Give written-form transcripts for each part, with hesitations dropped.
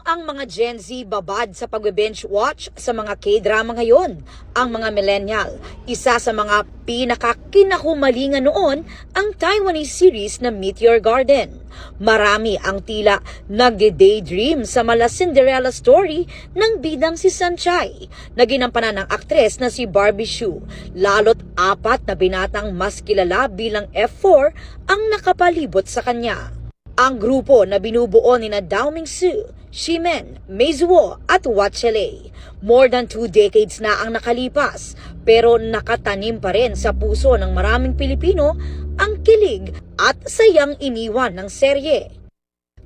Ang mga Gen Z babad sa pag-binge watch sa mga K-drama ngayon. Ang mga millennial, isa sa mga pinakakinahumalingan noon ang Taiwanese series na Meteor Garden. Marami ang tila nagde-daydream sa mala Cinderella story ng bidang si Sanchai na ginampanan ng aktres na si Barbie Hsu. Lalo't 4 na binatang mas kilala bilang F4 ang nakapalibot sa kanya. Ang grupo na binubuo ni na Dao Mingsu, Ximen, Meizuo at Wachele. More than 2 decades na ang nakalipas, pero nakatanim pa rin sa puso ng maraming Pilipino ang kilig at sayang iniwan ng serye.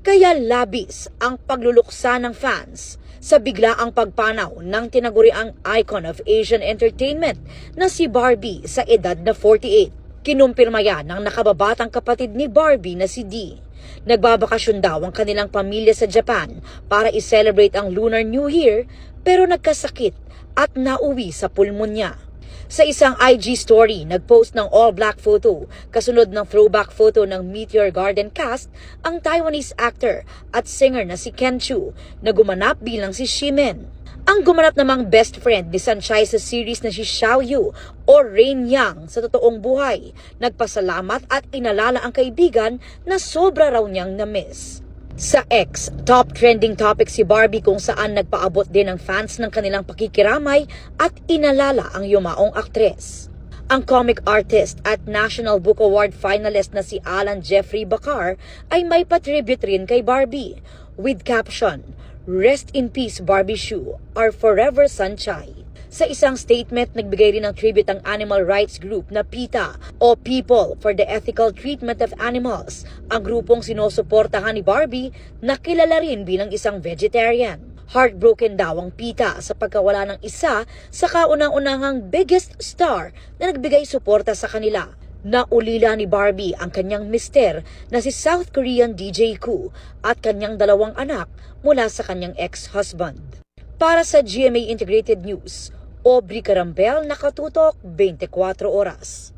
Kaya labis ang pagluluksa ng fans sa biglaang pagpanaw ng tinaguriang icon of Asian entertainment na si Barbie sa edad na 48. Kinumpirma yan ng nakababatang kapatid ni Barbie na si Dee. Nagbabakasyon daw ang kanilang pamilya sa Japan para i-celebrate ang Lunar New Year pero nagkasakit at nauwi sa pulmonya. Sa isang IG story, nagpost ng all-black photo kasunod ng throwback photo ng Meteor Garden cast ang Taiwanese actor at singer na si Ken Chu na gumanap bilang si Ximen. Ang gumanap namang best friend ni Sanchai sa series na si Xiao Yu o Rain Yang sa totoong buhay, nagpasalamat at inalala ang kaibigan na sobra raw niyang na-miss. Sa X, top trending topic si Barbie kung saan nagpaabot din ng fans ng kanilang pakikiramay at inalala ang yumaong aktres. Ang comic artist at National Book Award finalist na si Alan Jeffrey Bacar ay may patribute rin kay Barbie with caption, "Rest in peace Barbie Hsu, our forever Sanchai." Sa isang statement, nagbigay rin ng tribute ang animal rights group na PETA o People for the Ethical Treatment of Animals, ang grupong sinusuportahan ni Barbie na kilala rin bilang isang vegetarian. Heartbroken daw ang PETA sa pagkawala ng isa sa kaunang-unahang biggest star na nagbigay suporta sa kanila. Naulila ni Barbie ang kanyang mister na si South Korean DJ Koo at kanyang 2 anak mula sa kanyang ex-husband. Para sa GMA Integrated News, Aubrey Carambel, Nakatutok, 24 Oras.